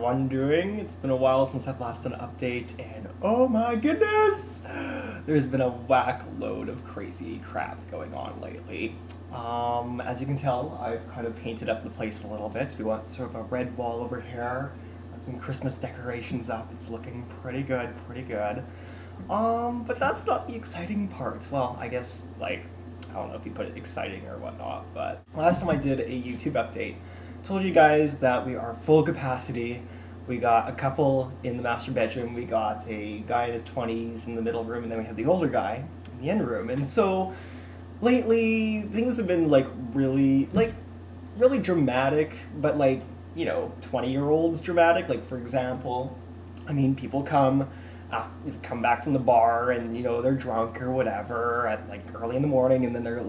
everyone doing? It's been a while since I've last done an update, and oh my goodness! There's been a whack load of crazy crap going on lately. As you can tell, I've kind of painted up the place a little bit. We want sort of a red wall over here, got some Christmas decorations up. It's looking pretty good, pretty good. But that's not the exciting part. Well, I guess, like, I don't know if you put it exciting or whatnot, but last time I did a YouTube update, told you guys that we are full capacity. We got a couple in the master bedroom, we got a guy in his 20s in the middle room, and then we have the older guy in the end room. And so lately things have been really dramatic, but 20-year-olds dramatic. Like, for example, I mean, people come back from the bar and they're drunk or whatever at early in the morning, and then they're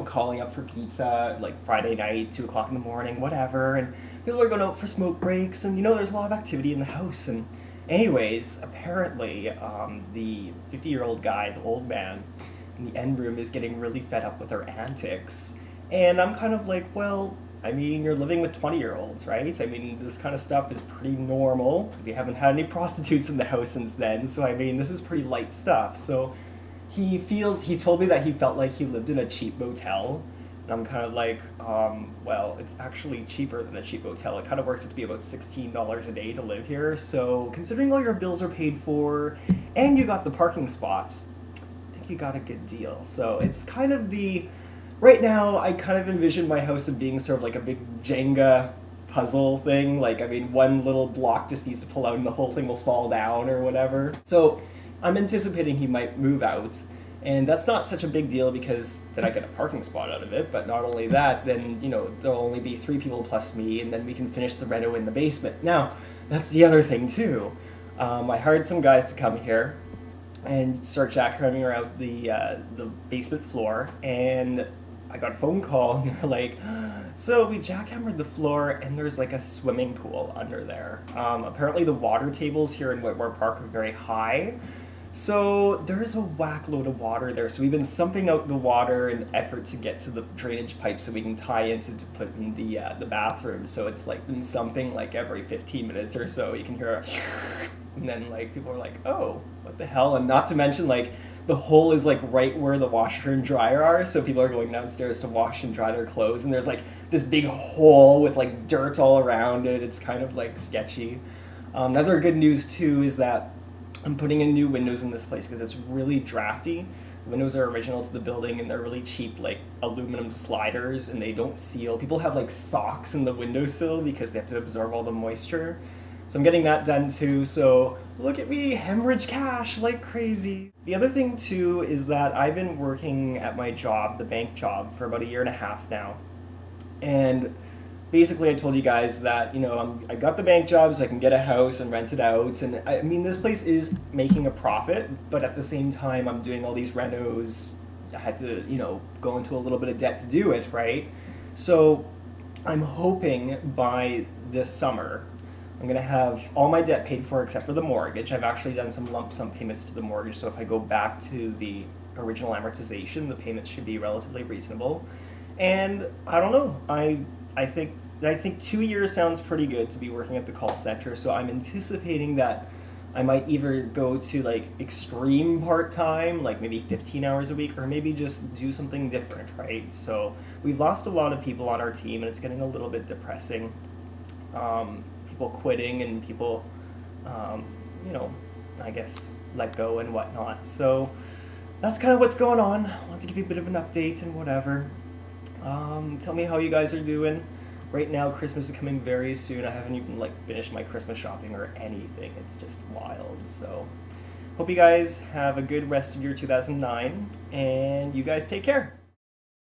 calling up for pizza Friday night, 2 o'clock in the morning, whatever, and people are going out for smoke breaks, and there's a lot of activity in the house. And anyways, apparently the 50-year-old guy, the old man in the end room, is getting really fed up with our antics. And I'm kind of like, well, I mean, you're living with 20-year-olds, right? I mean, this kind of stuff is pretty normal. We haven't had any prostitutes in the house since then, so I mean, this is pretty light stuff. So he told me that he felt like he lived in a cheap motel. And I'm kind of like, well, it's actually cheaper than a cheap motel. It kind of works out to be about $16 a day to live here. So considering all your bills are paid for, and you got the parking spots, I think you got a good deal. So it's kind of right now, I kind of envision my house of being sort of like a big Jenga puzzle thing. I mean, one little block just needs to pull out and the whole thing will fall down or whatever. So I'm anticipating he might move out. And that's not such a big deal because then I get a parking spot out of it. But not only that, then, there'll only be 3 people plus me, and then we can finish the reno in the basement. Now, that's the other thing too. I hired some guys to come here and start jackhammering around the basement floor, and I got a phone call, and they're like, so we jackhammered the floor, and there's a swimming pool under there. Apparently the water tables here in Whitmore Park are very high, so there's a whack load of water there. So we've been sumping out the water in effort to get to the drainage pipe so we can tie into to put in the bathroom. So it's been sumping every 15 minutes or so. You can hear and then people are like, oh, what the hell? And not to mention the hole is right where the washer and dryer are, so people are going downstairs to wash and dry their clothes, and there's this big hole with dirt all around it. It's kind of sketchy. Another good news too is that I'm putting in new windows in this place because it's really drafty. The windows are original to the building, and they're really cheap, aluminum sliders, and they don't seal. People have socks in the windowsill because they have to absorb all the moisture. So I'm getting that done too, so look at me, hemorrhage cash like crazy. The other thing too is that I've been working at my job, the bank job, for about 1.5 years now. And basically I told you guys that, I got the bank job so I can get a house and rent it out. And I mean, this place is making a profit, but at the same time I'm doing all these renos. I had to, go into a little bit of debt to do it, right? So I'm hoping by this summer, I'm going to have all my debt paid for except for the mortgage. I've actually done some lump sum payments to the mortgage, so if I go back to the original amortization, the payments should be relatively reasonable. And I don't know, I think 2 years sounds pretty good to be working at the call center, so I'm anticipating that I might either go to extreme part-time, maybe 15 hours a week, or maybe just do something different, right? So we've lost a lot of people on our team, and it's getting a little bit depressing. People quitting and people, I guess, let go and whatnot. So that's kind of what's going on. I want to give you a bit of an update and whatever. Tell me how you guys are doing. Right now, Christmas is coming very soon. I haven't even finished my Christmas shopping or anything. It's just wild. So hope you guys have a good rest of your 2009, and you guys take care.